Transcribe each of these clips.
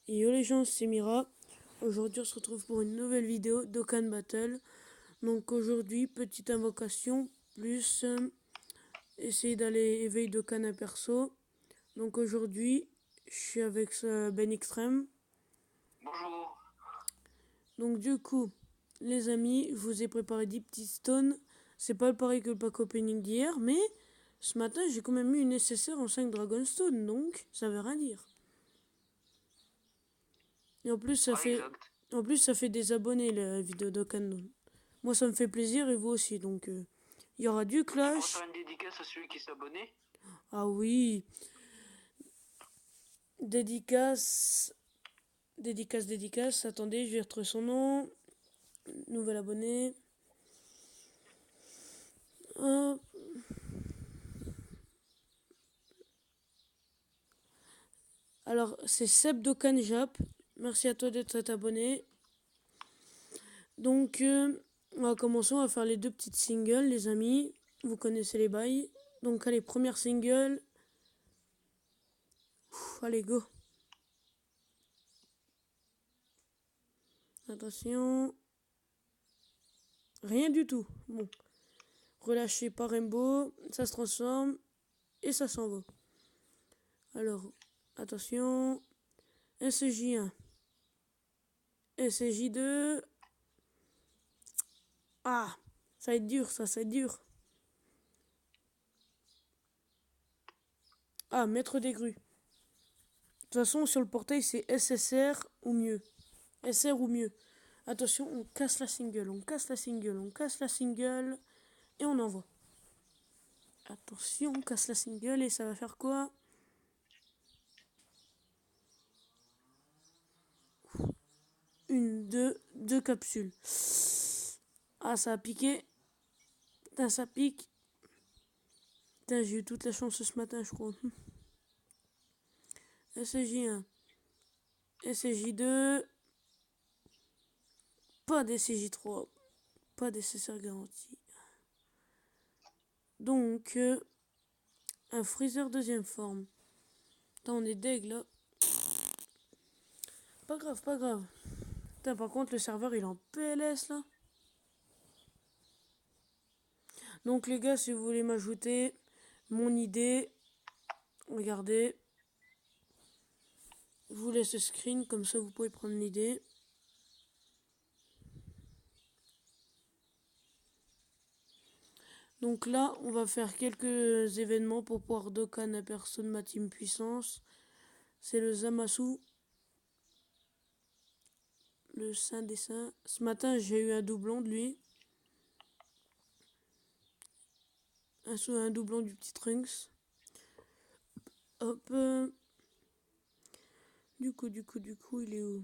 Et yo les gens, c'est Mira. Aujourd'hui, on se retrouve pour une nouvelle vidéo d'Okan Battle. Donc aujourd'hui, petite invocation, plus essayer d'aller éveiller d'Okan à perso. Donc aujourd'hui, je suis avec Ben Extreme. Bonjour. Donc du coup, les amis, je vous ai préparé 10 petits stones. C'est pas pareil que le pack opening d'hier, mais ce matin, j'ai quand même eu une nécessaire en 5 Dragonstone, donc ça veut rien dire. Et en plus, Ouais, exact. ça fait des abonnés la vidéo d'Okan. Moi, ça me fait plaisir et vous aussi. Donc, il y aura du Tu pourras clash. faire une dédicace à celui qui s'est abonné? Ah oui, dédicace, dédicace. Attendez, je vais retrouver son nom. Nouvel abonné. Hop. Alors, c'est Seb d'Okan Jap. Merci à toi d'être abonné. Donc, on va commencer. On va faire les deux petites singles, les amis. Vous connaissez les bails. Donc, allez, première single. Allez, go. Attention. Rien du tout. Bon. Relâché par Rainbow. Ça se transforme. Et ça s'en va. Alors, attention. SJ1. SJ2. Ah, ça va être dur, ça va être dur. Ah, maître des grues. De toute façon, sur le portail, c'est SSR ou mieux. SR ou mieux. Attention, on casse la single, on casse la single, on casse la single. Et on envoie. Attention, on casse la single et ça va faire quoi? Une, deux capsules. Ah, ça a piqué. Putain, ça pique. Putain, j'ai eu toute la chance ce matin, je crois. SJ1. SJ2. Pas d'SJ3. Pas d'SSR garanti. Donc, un freezer deuxième forme. Putain, on est deg là. Pas grave, pas grave. Putain, par contre, le serveur il est en PLS là. Donc, les gars, si vous voulez m'ajouter mon idée, regardez. Je vous laisse le screen, comme ça vous pouvez prendre l'idée. Donc là, on va faire quelques événements pour pouvoir Dokkan à personne ma team puissance. C'est le Zamasu, le Saint des Saints. Ce matin, j'ai eu un doublon de lui. Un doublon du petit Trunks. Hop. Du coup, il est où?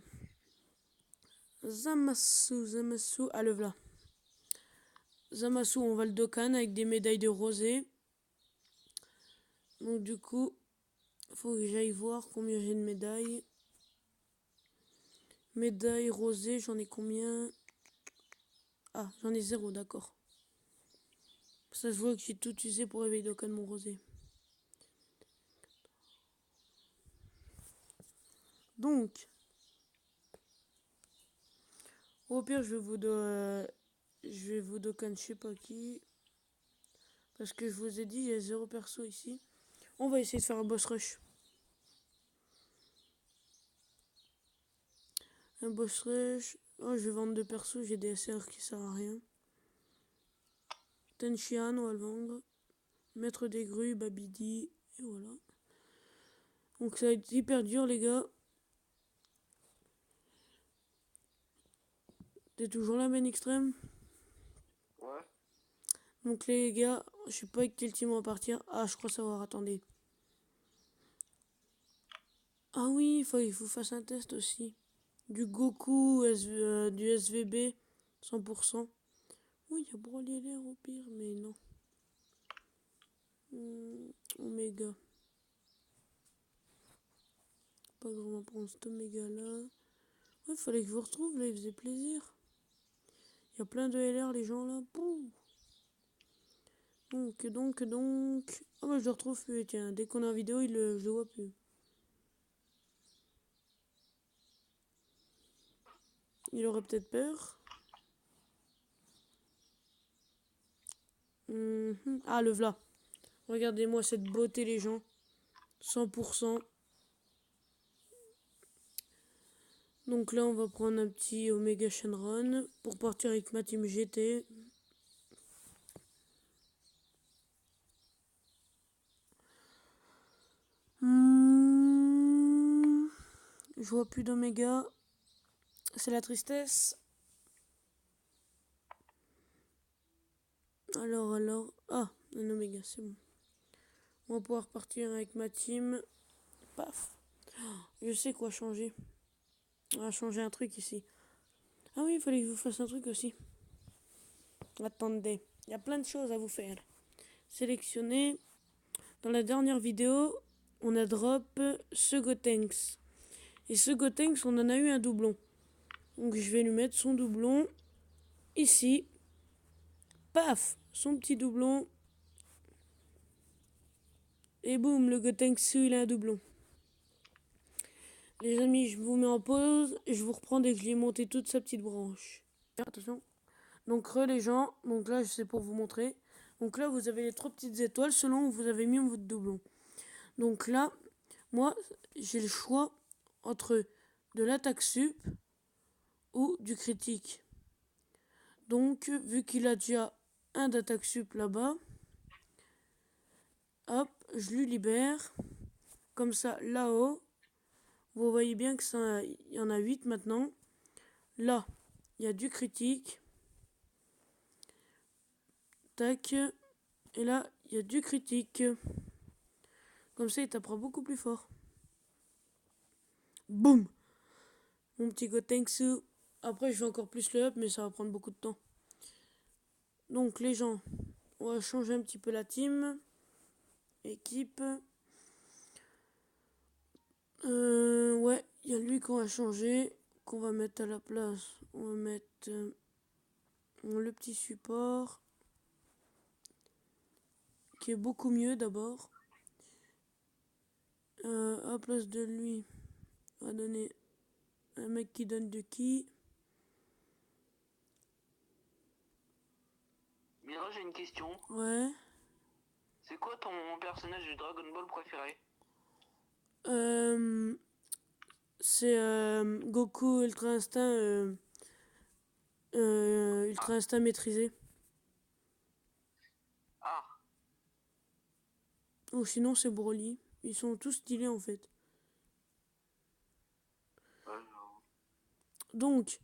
Zamasu. Ah, le voilà. Zamasu, on va le Dokkan avec des médailles de rosée. Donc du coup, faut que j'aille voir combien j'ai de médailles. Médailles rosées, j'en ai combien? Ah, j'en ai 0, d'accord. Ça, je vois que j'ai tout utilisé pour réveiller Dokkan mon rosé. Donc, au pire, je vais vous Dokkan je sais pas qui. Parce que je vous ai dit, il y a 0 perso ici. On va essayer de faire un boss rush. Un boss rush. Oh, je vais vendre 2 persos, j'ai des SR qui servent à rien. Tenshihan, on va le vendre. Maître des grues, Babidi. Et voilà. Donc ça va être hyper dur, les gars. T'es toujours là, Ben Extrême? Ouais. Donc les gars, je sais pas avec quel team on va partir. Ah, je crois savoir, attendez. Ah oui, il faut que je vous fasse un test aussi. Du Goku, du SVB, 100%. Oui, il y a Broly l'air au pire, mais non. Oméga. Pas vraiment prendre cet Oméga là. Ouais, fallait que je vous retrouve là, il faisait plaisir. Il y a plein de LR, les gens là. Pouh. Donc. Ah bah je le retrouve plus, tiens. Dès qu'on est en vidéo, je le vois plus. Il aurait peut-être peur. Ah, le v'là. Regardez-moi cette beauté, les gens. 100%. Donc là, on va prendre un petit Omega Shenron pour partir avec ma team GT. Je vois plus d'Oméga. C'est la tristesse. Alors. Ah, un Oméga, c'est bon. On va pouvoir partir avec ma team. Paf. Je sais quoi changer. On va changer un truc ici. Ah oui, il fallait que je vous fasse un truc aussi. Attendez, il y a plein de choses à vous faire. Sélectionner. Dans la dernière vidéo, on a drop ce Gotenks. Et ce Gotenks, on en a eu un doublon. Donc je vais lui mettre son doublon ici. Paf, son petit doublon. Et boum, le Gotenks, il a un doublon. Les amis, je vous mets en pause et je vous reprends dès que je lui ai monté toute sa petite branche. Attention. Donc les gens, donc là c'est pour vous montrer. Donc là vous avez les 3 petites étoiles selon où vous avez mis votre doublon. Donc là, moi j'ai le choix entre de l'attaque sup ou du critique. Donc vu qu'il a déjà un d'attaque sup là-bas, hop, je lui libère. Comme ça, là-haut, vous voyez bien que ça, il y en a 8 maintenant. Là, il y a du critique. Tac. Et là, il y a du critique. Comme ça, il tapera beaucoup plus fort. Boum. Mon petit Gotenks. Après, je vais encore plus le up, mais ça va prendre beaucoup de temps. Donc, les gens, on va changer un petit peu la team. Équipe. Ouais, il y a lui qu'on va changer. Qu'on va mettre à la place. On va mettre le petit support. Qui est beaucoup mieux d'abord. À la place de lui, on va donner un mec qui donne de ki. Mira, j'ai une question. Ouais. C'est quoi ton personnage du Dragon Ball préféré? C'est Goku Ultra Instinct. Ultra Instinct maîtrisé. Ah, Ou sinon c'est Broly. Ils sont tous stylés en fait. Donc,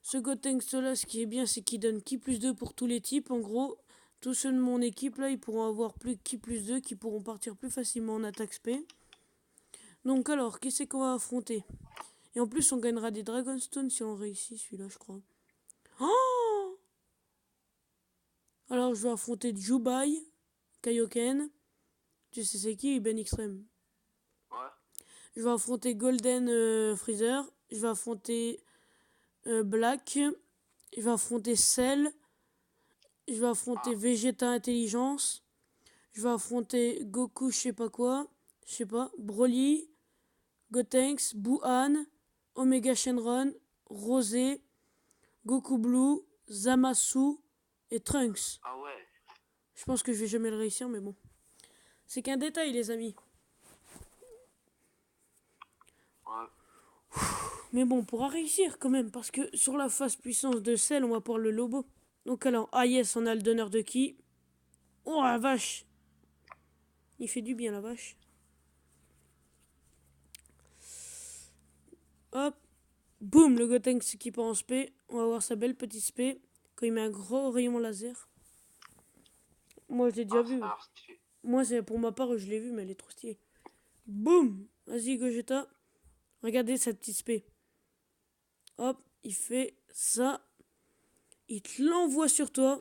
ce Gotenks là, ce qui est bien, c'est qu'il donne ki plus 2 pour tous les types. En gros, tous ceux de mon équipe là, ils pourront avoir plus ki plus 2, qui pourront partir plus facilement en attaque spé. Donc alors, qui c'est qu'on va affronter? Et en plus, on gagnera des Dragonstone si on réussit celui-là, je crois. Oh! Alors, je vais affronter Jubai, Kaioken. Tu sais c'est qui? Ben Extreme. ouais. Je vais affronter Golden Freezer. Je vais affronter Black. Je vais affronter Cell. Je vais affronter Vegeta Intelligence. Je vais affronter Goku, je sais pas quoi. Je sais pas. Broly. Gotenks. Buhan. Omega Shenron. Rosé. Goku Blue. Zamasu. Et Trunks. Ah ouais. Je pense que je vais jamais le réussir, mais bon. C'est qu'un détail, les amis. Ouais. Mais bon, on pourra réussir quand même, parce que sur la phase puissance de Cell, on va pouvoir le Lobo. Donc alors, ah yes, on a le donneur de ki. Oh la vache. Il fait du bien, la vache. Hop. Boum, le Gotenks qui part en spé. On va voir sa belle petite spé. Quand il met un gros rayon laser. Moi, je l'ai déjà vu. Moi, c'est pour ma part, je l'ai vu, mais elle est trop stylée. Boum. Vas-y, Gogeta. Regardez cette petite spé. Hop, il fait ça. Il te l'envoie sur toi.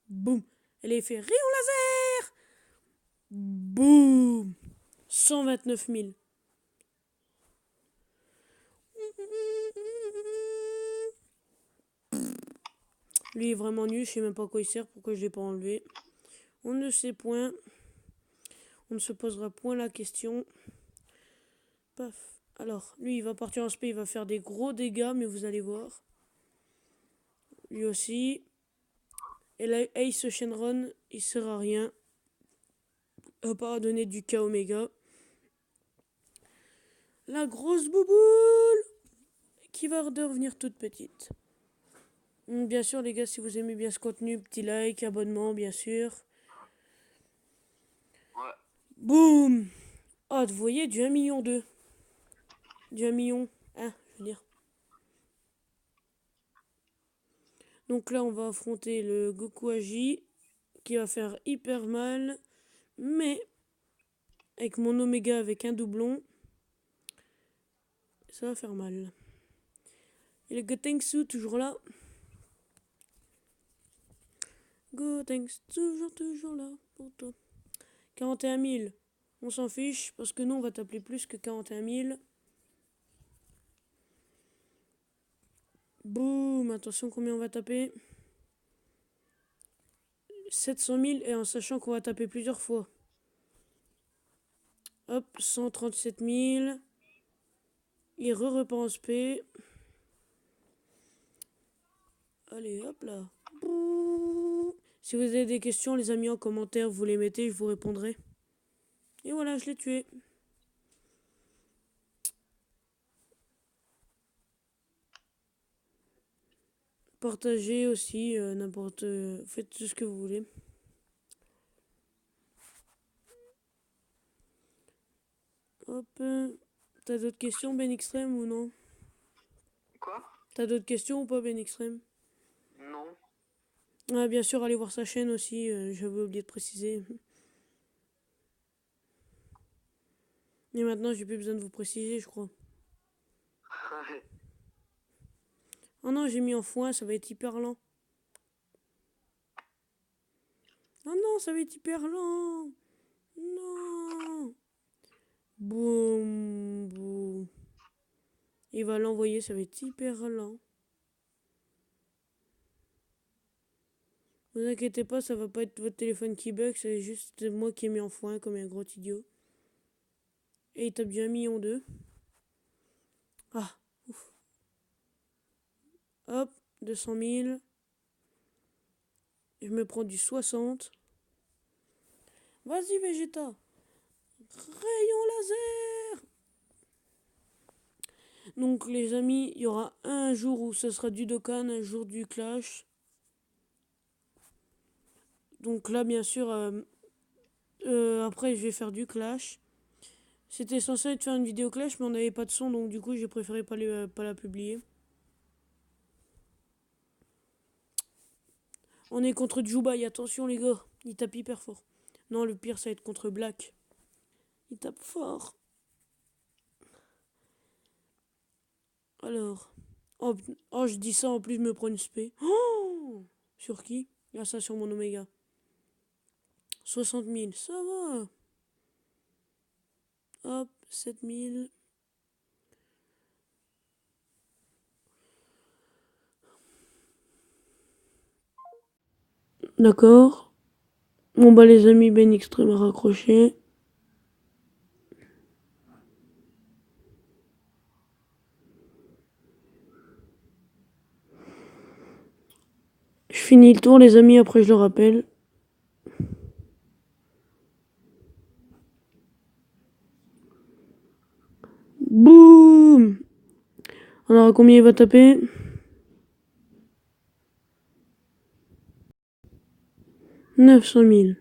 Boum. Elle a fait rayon laser. Boum. 129 000. Lui est vraiment nul. Je sais même pas à quoi il sert. Pourquoi je l'ai pas enlevé. On ne sait point. On ne se posera point la question. Paf. Alors, lui, il va partir en spé, il va faire des gros dégâts, mais vous allez voir. Lui aussi. Et là, Ace Shenron, il sert à rien. À part donner du K Omega. La grosse bouboule qui va redevenir toute petite. Bien sûr, les gars, si vous aimez bien ce contenu, petit like, abonnement, bien sûr. Ouais. Boum. Oh, vous voyez, du 1,2 million. Du 1 million 1, je veux dire. Donc là, on va affronter le Goku Agi, qui va faire hyper mal. Mais, avec mon Oméga avec un doublon, ça va faire mal. Et le Gotenks toujours là. Gotenks, toujours là pour toi. 41 000. On s'en fiche, parce que nous, on va t'appeler plus que 41 000. Boum, attention combien on va taper. 700 000 et en sachant qu'on va taper plusieurs fois. Hop, 137 000. Il repart en SP. Allez, hop là. Bouh. Si vous avez des questions, les amis, en commentaire, vous les mettez, je vous répondrai. Et voilà, je l'ai tué. Partagez aussi, n'importe... faites tout ce que vous voulez. Hop. T'as d'autres questions, Ben Extreme, ou non? Quoi? T'as d'autres questions ou pas, Ben Extreme? Non. Ah, bien sûr, allez voir sa chaîne aussi, j'avais oublié de préciser. Et maintenant, j'ai plus besoin de vous préciser, je crois. Ouais. Oh non, j'ai mis en foin, ça va être hyper lent. Oh non, ça va être hyper lent. Non. Boum, boum. Il va l'envoyer, ça va être hyper lent. Ne vous inquiétez pas, ça va pas être votre téléphone qui bug, c'est juste moi qui ai mis en foin comme un gros idiot. Et il tape du 1,2 million. Ah, ouf. Hop, 200 000. Je me prends du 60. Vas-y, Vegeta. Rayon laser. Donc, les amis, il y aura un jour où ce sera du Dokkan, un jour du Clash. Donc là, bien sûr, après, je vais faire du Clash. C'était censé être faire une vidéo Clash, mais on n'avait pas de son, donc du coup, j'ai préféré pas la publier. On est contre Jubai, attention les gars, il tape hyper fort. Non, le pire, ça va être contre Black. Il tape fort. Alors. Oh, oh, je dis ça, en plus, je me prends une spé. Oh, sur qui? Ah, ça, sur mon Oméga. 60 000, ça va. Hop, 7 000. D'accord. Bon, bah, les amis, Ben Extreme a raccroché. Je finis le tour, les amis, après je le rappelle. Boum. Alors, à combien il va taper? 900 000.